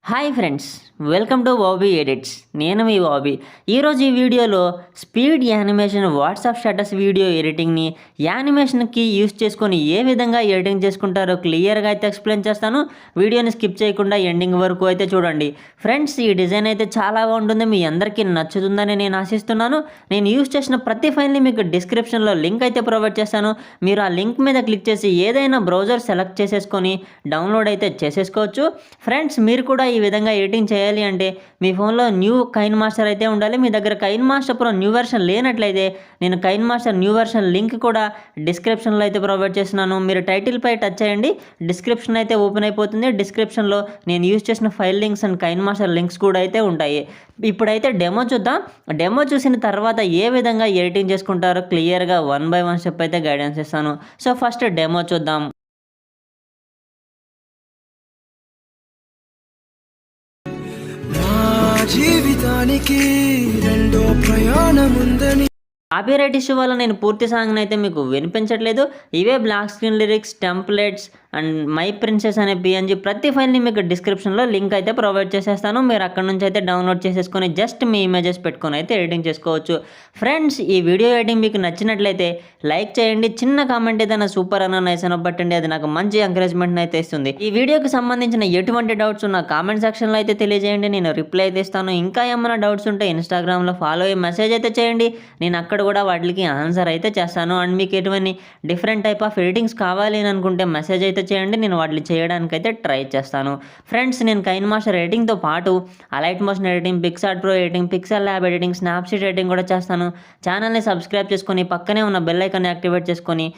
Hi friends, welcome to Bobby edits. నేను మీ బాబీ. ఈరోజు ఈ వీడియోలో speed animation WhatsApp status video ఎడిటింగ్ని యానిమేషన్కి యూస్ చేసుకొని ఏ విధంగా ఎడిటింగ్ చేసుకుంటారో క్లియర్గా అయితే ఎక్స్ప్లెయిన్ చేస్తాను. వీడియోని స్కిప్ చేయకుండా ఎండింగ్ వరకు అయితే చూడండి. ఫ్రెండ్స్, ఈ డిజైన్ అయితే చాలా బాగుంటుంది, మీ అందరికీ నచ్చుతుందని నేను ఆశిస్తున్నాను. నేను యూస్ చేసిన ప్రతి ఫైల్ని మీకు డిస్క్రిప్షన్లో లింక్ అయితే ప్రొవైడ్ చేస్తాను. మీరు ఆ లింక్ మీద క్లిక్ చేసి ఏదైనా బ్రౌజర్ సెలెక్ట్ చేసేసుకొని డౌన్లోడ్ అయితే చేసేసుకోవచ్చు. ఫ్రెండ్స్, మీరు కూడా ఈ విధంగా ఎడిటింగ్ చేయాలి అంటే మీ ఫోన్లో న్యూ కైన్మాస్టర్ అయితే ఉండాలి. మీ దగ్గర కైన్మాస్టర్ ప్రో న్యూ వెర్షన్ లేనట్లయితే నేను కైన్మాస్టర్ న్యూ వెర్షన్ లింక్ కూడా డిస్క్రిప్షన్లో అయితే ప్రొవైడ్ చేస్తున్నాను. మీరు టైటిల్ పై టచ్ చేయండి, డిస్క్రిప్షన్ అయితే ఓపెన్ అయిపోతుంది. డిస్క్రిప్షన్లో నేను యూజ్ చేసిన ఫైల్ లింక్స్ అండ్ కైన్మాస్టర్ లింక్స్ కూడా అయితే ఉంటాయి. ఇప్పుడైతే డెమో చూద్దాం. డెమో చూసిన తర్వాత ఏ విధంగా ఎడిటింగ్ చేసుకుంటారో క్లియర్గా 1 by 1 స్టెప్ అయితే గైడెన్స్ ఇస్తాను. సో ఫస్ట్ డెమో చూద్దాం. జీవితానికి రెండో ప్రయాణముందని కాపీరైట్ ఇష్యూ వల్ల నేను పూర్తి సాంగ్ని అయితే మీకు వినిపించట్లేదు. ఇవే black screen lyrics, templates and my princess అనే పిఎన్జీ ప్రతి ఫైల్ని మీకు డిస్క్రిప్షన్లో లింక్ అయితే ప్రొవైడ్ చేసేస్తాను. మీరు అక్కడ నుంచి అయితే డౌన్లోడ్ చేసేసుకొని జస్ట్ మీ ఇమేజెస్ పెట్టుకొని అయితే ఎడిటింగ్ చేసుకోవచ్చు. ఫ్రెండ్స్, ఈ వీడియో ఎడిటింగ్ మీకు నచ్చినట్లయితే లైక్ చేయండి, చిన్న కామెంట్ ఏదైనా సూపర్ అన్న నైస్ అని పెట్టండి, అది నాకు మంచి ఎంకరేజ్మెంట్ అయితే ఇస్తుంది. ఈ వీడియోకి సంబంధించిన ఎటువంటి డౌట్స్ ఉన్న కామెంట్ సెక్షన్లో అయితే తెలియజేయండి, నేను రిప్లై అయితే ఇస్తాను. ఇంకా ఏమైనా డౌట్స్ ఉంటే ఇన్స్టాగ్రామ్లో ఫాలో అయ్యి మెసేజ్ అయితే చేయండి, నేను అక్కడ కూడా వాటికి ఆన్సర్ అయితే చేస్తాను. అండ్ మీకు ఎటువంటి డిఫరెంట్ టైప్ ఆఫ్ ఎడిటింగ్స్ కావాలి అని అనుకుంటే మెసేజ్ అయితే చేయండి, నేను వాటిని చేయడానికి అయితే ట్రై చేస్తాను. ఫ్రెండ్స్, నేను కైన్మాస్టర్ ఎడిటింగ్తో పాటు alight motion editing, Picsart pro editing, pixel lab editing, Snapseed editing కూడా చేస్తాను. ఛానల్ని సబ్స్క్రైబ్ చేసుకొని పక్కనే ఉన్న బెల్ ఐకాన్ని యాక్టివేట్ చేసుకొని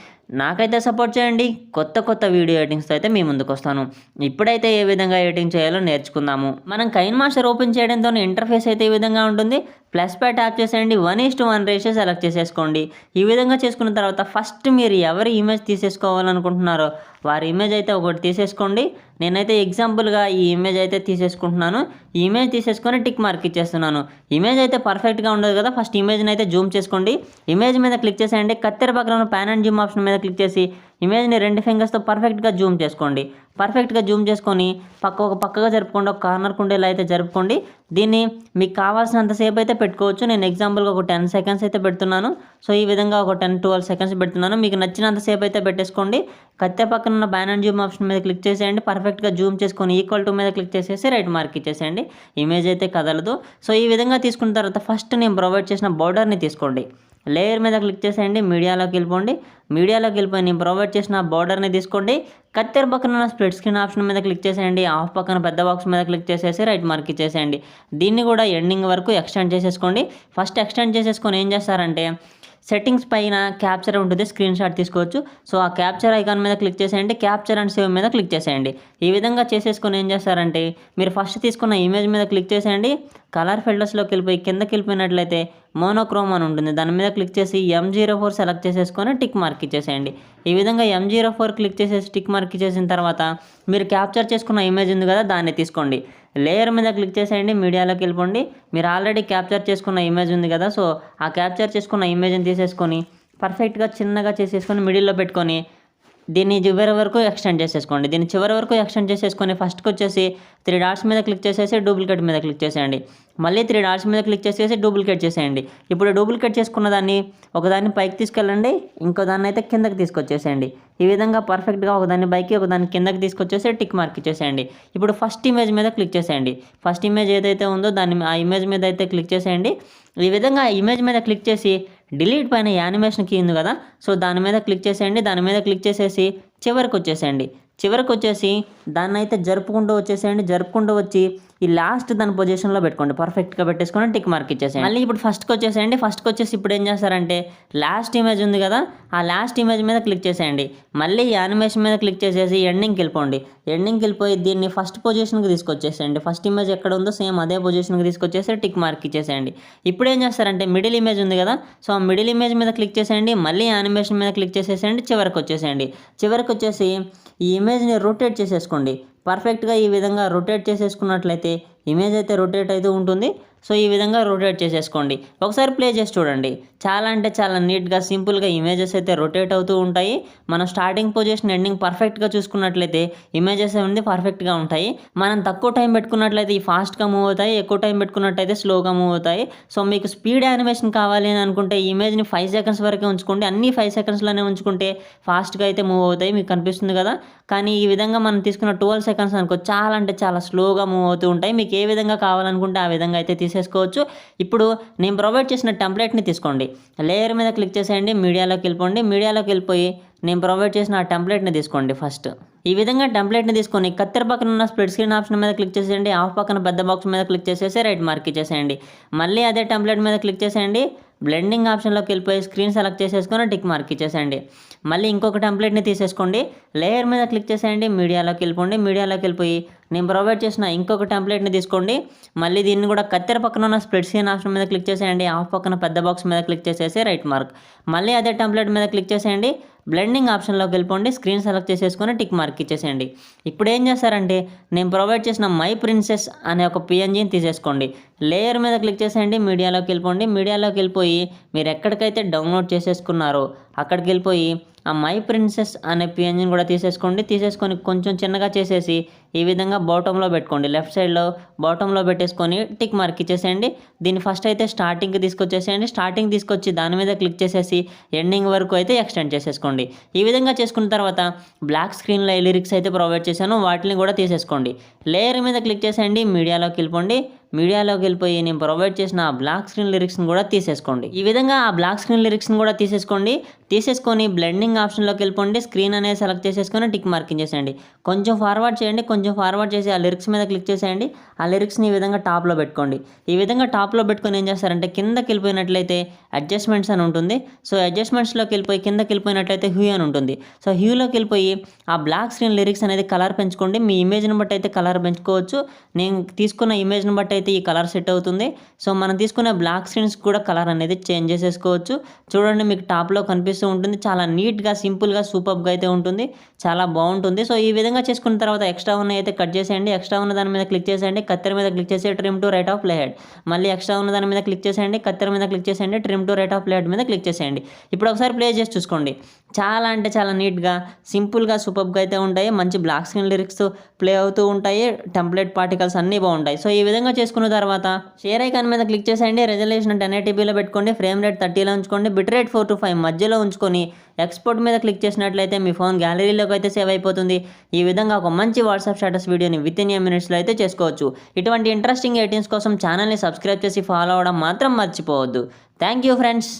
నాకైతే సపోర్ట్ చేయండి. కొత్త వీడియో ఎడిటింగ్స్తో అయితే మీ ముందుకు వస్తాను. ఇప్పుడైతే ఏ విధంగా ఎడిటింగ్ చేయాలో నేర్చుకుందాము. మనం కైన్మాస్టర్ ఓపెన్ చేయడంతో ఇంటర్ఫేస్ అయితే ఈ విధంగా ఉంటుంది. ప్లస్ పై ట్యాప్ చేసేయండి, 1:1 రేషియో సెలెక్ట్ చేసేసుకోండి. ఈ విధంగా చేసుకున్న తర్వాత ఫస్ట్ మీరు ఎవరి ఇమేజ్ తీసేసుకోవాలనుకుంటున్నారో వారి ఇమేజ్ అయితే ఒకటి తీసేసుకోండి. నేనైతే ఎగ్జాంపుల్గా ఈ ఇమేజ్ అయితే తీసేసుకుంటున్నాను. ఈ ఇమేజ్ తీసేసుకొని టిక్ మార్క్ ఇచ్చేస్తున్నాను. ఇమేజ్ అయితే పర్ఫెక్ట్గా ఉండదు కదా, ఫస్ట్ ఇమేజ్ని అయితే జూమ్ చేసుకోండి. ఇమేజ్ మీద క్లిక్ చేసేయండి, కత్తెర పక్కన ఉన్న ప్యాన్ అండ్ జూమ్ ఆప్షన్ మీద క్లిక్ చేసి ఇమేజ్ని 2 ఫింగర్స్తో పర్ఫెక్ట్గా జూమ్ చేసుకోండి. పర్ఫెక్ట్గా జూమ్ చేసుకొని పక్కగా జరుపుకోండి, ఒక కార్నర్కు ఉండేలా అయితే జరుపుకోండి. దీన్ని మీకు కావాల్సినంతసేపు అయితే పెట్టుకోవచ్చు. నేను ఎగ్జాంపుల్గా ఒక 10 సెకండ్స్ అయితే పెడుతున్నాను. సో ఈ విధంగా ఒక 10-12 సెకండ్స్ పెడుతున్నాను. మీకు నచ్చినంతసేపు అయితే పెట్టేసుకోండి. కత్తె పక్కన ఉన్న బ్యాన్ అండ్ జూమ్ ఆప్షన్ మీద క్లిక్ చేసేయండి, పర్ఫెక్ట్గా జూమ్ చేసుకొని ఈక్వల్ టు మీద క్లిక్ చేసేసి రైట్ మార్క్ ఇచ్చేసేయండి. ఇమేజ్ అయితే కదలదు. సో ఈ విధంగా తీసుకున్న తర్వాత ఫస్ట్ నేను ప్రొవైడ్ చేసిన బోర్డర్ని తీసుకోండి. లేయర్ మీద క్లిక్ చేసేయండి, మీడియాలోకి వెళ్ళిపోండి. మీడియాలోకి వెళ్ళిపోయి నేను ప్రొవైడ్ చేసిన బార్డర్ని తీసుకోండి. కత్తెర పక్కన ఉన్న స్ప్లిట్ స్క్రీన్ ఆప్షన్ మీద క్లిక్ చేసేయండి. ఆఫ్ పక్కన పెద్ద బాక్స్ మీద క్లిక్ చేసేసి రైట్ మార్క్ ఇచ్చేసేయండి. దీన్ని కూడా ఎండింగ్ వరకు ఎక్స్టెండ్ చేసేసుకోండి. ఫస్ట్ ఎక్స్టెండ్ చేసేసుకొని ఏం చేస్తారంటే సెట్టింగ్స్ పైన క్యాప్చర్ ఉంటుంది, స్క్రీన్ షాట్ తీసుకోవచ్చు. సో ఆ క్యాప్చర్ ఐకాన్ మీద క్లిక్ చేసేయండి, క్యాప్చర్ అండ్ సేవ్ మీద క్లిక్ చేసేయండి. ఈ విధంగా చేసేసుకొని ఏం చేస్తారంటే మీరు ఫస్ట్ తీసుకున్న ఇమేజ్ మీద క్లిక్ చేసేయండి. కలర్ ఫిల్టర్స్లోకి వెళ్ళిపోయి కిందకి వెళ్ళిపోయినట్లయితే మోనోక్రోమ్ అని ఉంటుంది, దాని మీద క్లిక్ చేసి M04 సెలెక్ట్ చేసేసుకొని టిక్ మార్క్ ఇచ్చేసేయండి. ఈ విధంగా M04 క్లిక్ చేసేసి టిక్ మార్క్ ఇచ్చేసిన తర్వాత మీరు క్యాప్చర్ చేసుకున్న ఇమేజ్ ఉంది కదా, దాన్ని తీసుకోండి. లేయర్ మీద క్లిక్ చేసేయండి, మీడియాలోకి వెళ్ళిపోండి. మీరు ఆల్రెడీ క్యాప్చర్ చేసుకున్న ఇమేజ్ ఉంది కదా, సో ఆ క్యాప్చర్ చేసుకున్న ఇమేజ్ని తీసేసుకొని పర్ఫెక్ట్గా చిన్నగా చేసేసుకొని మిడిల్లో పెట్టుకొని దీన్ని చివరి వరకు ఎక్స్టెండ్ చేసేసుకోండి. దీన్ని చివరి వరకు ఎక్స్టెండ్ చేసేసుకొని ఫస్ట్కి వచ్చేసి 3 డాట్స్ మీద క్లిక్ చేసేసి డూప్లికేట్ మీద క్లిక్ చేసేయండి. మళ్ళీ 3 డాట్స్ మీద క్లిక్ చేసేసి డూప్లికేట్ చేసేయండి. ఇప్పుడు డూప్లికేట్ చేసుకున్న దాన్ని ఒకదాన్ని పైకి తీసుకెళ్ళండి, ఇంకో దాన్ని అయితే కిందకి తీసుకొచ్చేసేయండి. ఈ విధంగా పర్ఫెక్ట్గా ఒకదాన్ని పైకి ఒకదాన్ని కిందకి తీసుకొచ్చేసి టిక్ మార్క్ ఇచ్చేసేయండి. ఇప్పుడు ఫస్ట్ ఇమేజ్ మీద క్లిక్ చేసేయండి. ఫస్ట్ ఇమేజ్ ఏదైతే ఉందో దాన్ని ఆ ఇమేజ్ మీద అయితే క్లిక్ చేసేయండి. ఈ విధంగా ఇమేజ్ మీద క్లిక్ చేసి డిలీట్ పైన యానిమేషన్ కీ ఉంది కదా, సో దాని మీద క్లిక్ చేసేయండి. దాని మీద క్లిక్ చేసేసి చివరికి వచ్చేసి దాన్ని అయితే జరుపుకుంటూ వచ్చి ఈ లాస్ట్ దాని పొజిషన్లో పెట్టుకోండి, పర్ఫెక్ట్గా పెట్టేసుకొని టిక్ మార్క్ ఇచ్చేసేయండి. మళ్ళీ ఇప్పుడు ఫస్ట్కి వచ్చేసి ఇప్పుడు ఏం చేస్తారంటే లాస్ట్ ఇమేజ్ ఉంది కదా, ఆ లాస్ట్ ఇమేజ్ మీద క్లిక్ చేసేయండి. మళ్ళీ యానిమేషన్ మీద క్లిక్ చేసేసి ఎండింగ్కి వెళ్ళిపోయి దీన్ని ఫస్ట్ పొజిషన్కి తీసుకొచ్చేసేయండి. ఫస్ట్ ఇమేజ్ ఎక్కడ ఉందో సేమ్ అదే పొజిషన్కి తీసుకొచ్చేసి టిక్ మార్క్ ఇచ్చేసేయండి. ఇప్పుడు ఏం చేస్తారంటే మిడిల్ ఇమేజ్ ఉంది కదా, సో ఆ మిడిల్ ఇమేజ్ మీద క్లిక్ చేసేయండి. మళ్ళీ యానిమేషన్ మీద క్లిక్ చేసేసేయండి, చివరికి వచ్చేసి ఈ ఇమేజ్ని రొటేట్ చేసేసుకోండి. పర్ఫెక్ట్గా ఈ విధంగా రొటేట్ చేసేసుకున్నట్లయితే ఇమేజ్ అయితే రొటేట్ అవుతూ ఉంటుంది. సో ఈ విధంగా రొటేట్ చేసేసుకోండి. ఒకసారి ప్లే చేసి చూడండి. చాలా అంటే చాలా నీట్గా సింపుల్గా ఇమేజెస్ అయితే రొటేట్ అవుతూ ఉంటాయి. మనం స్టార్టింగ్ పొజిషన్ ఎండింగ్ పర్ఫెక్ట్గా చూసుకున్నట్లయితే ఇమేజెస్ అనేది పర్ఫెక్ట్గా ఉంటాయి. మనం తక్కువ టైం పెట్టుకున్నట్లయితే ఈ ఫాస్ట్గా మూవ్ అవుతాయి, ఎక్కువ టైం పెట్టుకున్నట్లయితే స్లోగా మూవ్ అవుతాయి. సో మీకు స్పీడ్ యానిమేషన్ కావాలి అని అనుకుంటే ఈ ఇమేజ్ని 5 సెకండ్స్ వరకే ఉంచుకోండి. అన్ని 5 సెకండ్స్లోనే ఉంచుకుంటే ఫాస్ట్గా అయితే మూవ్ అవుతాయి. మీకు కనిపిస్తుంది కదా. కానీ ఈ విధంగా మనం తీసుకున్న 12 సెకండ్స్ అనుకో చాలా అంటే చాలా స్లోగా మూవ్ అవుతూ ఉంటాయి. మీకు ఏ విధంగా కావాలనుకుంటే ఆ విధంగా అయితే తీసేసుకోవచ్చు. ఇప్పుడు నేను ప్రొవైడ్ చేసిన టెంప్లెట్ని తీసుకోండి. లేయర్ మీద క్లిక్ చేసేయండి, మీడియాలోకి వెళ్ళిపోండి. మీడియాలోకి వెళ్ళిపోయి నేను ప్రొవైడ్ చేసిన ఆ టెంప్లెట్ని తీసుకోండి. ఫస్ట్ ఈ విధంగా టెంప్లెట్ని తీసుకొని కత్తెర పక్కన ఉన్న స్ప్లిట్ స్క్రీన్ ఆప్షన్ మీద క్లిక్ చేసేయండి. ఆఫ్ పక్కన పెద్ద బాక్స్ మీద క్లిక్ చేసేసి రైట్ మార్క్ ఇచ్చేసేయండి. మళ్ళీ అదే టెంప్లెట్ మీద క్లిక్ చేసేయండి. బ్లెండింగ్ ఆప్షన్లోకి వెళ్ళిపోయి స్క్రీన్ సెలెక్ట్ చేసేసుకొని టిక్ మార్క్ ఇచ్చేసేయండి. మళ్ళీ ఇంకొక టెంప్లెట్ని తీసేసుకోండి. లేయర్ మీద క్లిక్ చేసేయండి, మీడియాలోకి వెళ్ళిపోండి. మీడియాలోకి వెళ్ళిపోయి నేను ప్రొవైడ్ చేసిన ఇంకొక టెంప్లెట్ని తీసుకోండి. మళ్ళీ దీన్ని కూడా కత్తెర పక్కన ఉన్న స్ప్లిట్ స్క్రీన్ ఆప్షన్ మీద క్లిక్ చేసేయండి. ఆఫ్ పక్కన పెద్ద బాక్స్ మీద క్లిక్ చేసేసి రైట్ మార్క్. మళ్ళీ అదే టెంప్లెట్ మీద క్లిక్ చేసేయండి. బ్లెండింగ్ ఆప్షన్లోకి వెళ్ళిపోండి. స్క్రీన్ సెలెక్ట్ చేసేసుకొని టిక్ మార్క్ ఇచ్చేసేయండి. ఇప్పుడు ఏం చేస్తారంటే నేను ప్రొవైడ్ చేసిన మై ప్రిన్సెస్ అనే ఒక పిఎన్జీని తీసేసుకోండి. లేయర్ మీద క్లిక్ చేసేయండి, మీడియాలోకి వెళ్ళిపోండి. మీడియాలోకి వెళ్ళిపోయి మీరు ఎక్కడికైతే డౌన్లోడ్ చేసేసుకున్నారో అక్కడికి వెళ్ళిపోయి ఆ మై ప్రిన్సెస్ అనే పిఎన్జీని కూడా తీసేసుకోండి. తీసేసుకొని కొంచెం చిన్నగా చేసేసి ఈ విధంగా బాటంలో పెట్టుకోండి. లెఫ్ట్ సైడ్లో బాటంలో పెట్టేసుకొని టిక్ మార్క్ ఇచ్చేసేయండి. దీన్ని ఫస్ట్ అయితే స్టార్టింగ్కి తీసుకొచ్చేసేయండి. స్టార్టింగ్ తీసుకొచ్చి దాని మీద క్లిక్ చేసేసి ఎండింగ్ వరకు అయితే ఎక్స్టెండ్ చేసేసుకోండి. ఈ విధంగా చేసుకున్న తర్వాత బ్లాక్ స్క్రీన్లో లిరిక్స్ అయితే ప్రొవైడ్ చేశాను, వాటిని కూడా తీసేసుకోండి. లేయర్ మీద క్లిక్ చేసేయండి, మీడియాలోకి వెళ్ళిపోండి. మీడియాలోకి వెళ్ళిపోయి నేను ప్రొవైడ్ చేసిన ఆ బ్లాక్ స్క్రీన్ లిరిక్స్ని కూడా తీసేసుకోండి. ఈ విధంగా ఆ బ్లాక్ స్క్రీన్ లిరిక్స్ని కూడా తీసేసుకొని బ్లెండింగ్ ఆప్షన్లోకి వెళ్ళిపోండి. స్క్రీన్ అనేది సెలెక్ట్ చేసేసుకొని టిక్ మార్కింగ్ చేసేయండి. కొంచెం ఫార్వర్డ్ చేయండి, కొంచెం ఫార్వర్డ్ చేసి ఆ లిరిక్స్ మీద క్లిక్ చేసేయండి. ఆ లిరిక్స్ని ఈ విధంగా టాప్లో పెట్టుకోండి. ఈ విధంగా టాప్లో పెట్టుకొని ఏం చేస్తారంటే కిందకి వెళ్ళిపోయినట్లయితే అడ్జస్ట్మెంట్స్ అని ఉంటుంది. సో అడ్జస్ట్మెంట్స్లోకి వెళ్ళిపోయి కిందకి వెళ్ళిపోయినట్లయితే హ్యూ అని ఉంటుంది. సో హ్యూలోకి వెళ్ళిపోయి ఆ బ్లాక్ స్క్రీన్ లిరిక్స్ అనేది కలర్ పెంచుకోండి. మీ ఇమేజ్ని బట్టి అయితే కలర్ పెంచుకోవచ్చు. నేను తీసుకున్న ఇమేజ్ని బట్టి అయితే ఈ కలర్ సెట్ అవుతుంది. సో మనం తీసుకున్న బ్లాక్ స్క్రీన్స్ కూడా కలర్ అనేది చేంజ్ చేసేసుకోవచ్చు. చూడండి మీకు టాప్లో కనిపిస్తూ ఉంటుంది. చాలా నీట్గా సింపుల్గా సూపర్గా అయితే ఉంటుంది. చాలా బాగుంటుంది. సో ఈ విధంగా చేసుకున్న తర్వాత ఎక్స్ట్రా ఉన్న అయితే కట్ చేసేయండి. ఎక్స్ట్రా ఉన్న దాని మీద క్లిక్ చేసేయండి. కత్తెర మీద క్లిక్ చేసి trim to right of play head. మళ్ళీ ఎక్స్ట్రా ఉన్న దాని మీద క్లిక్ చేసేయండి. కత్తెర మీద క్లిక్ చేసేయండి. Trim to right of play head మీద క్లిక్ చేసేయండి. ఇప్పుడు ఒకసారి ప్లే చేసి చూసుకోండి. చాలా అంటే చాలా నీట్గా సింపుల్గా సూపర్గా అయితే ఉంటాయి. మంచి బ్లాక్ స్క్రీన్ లిరిక్స్ ప్లే అవుతూ ఉంటాయి. టెంప్లెట్ పార్టికల్స్ అన్నీ బాగుంటాయి. సో ఈ విధంగా చేసుకున్న తర్వాత షేర్ ఐకాన్ మీద క్లిక్ చేసేయండి. రెజల్యూషన్ 1080pలో పెట్టుకోండి. ఫ్రేమ్ రేట్ 30లో ఉంచుకోండి. బిట్ రేట్ 4 to 5 మధ్యలో ఉంచుకొని ఎక్స్పోర్ట్ మీద క్లిక్ చేసినట్లయితే మీ ఫోన్ గ్యాలరీలోకి అయితే సేవ్ అయిపోతుంది. ఈ విధంగా ఒక మంచి వాట్సాప్ స్టేటస్ వీడియోని వితిన్ ఏ మినిట్స్లో అయితే చేసుకోవచ్చు. ఇటువంటి ఇంట్రెస్టింగ్ 18s కోసం ఛానల్ని సబ్స్క్రైబ్ చేసి ఫాలో అవ్వడం మాత్రం మర్చిపోవద్దు. Thank you friends.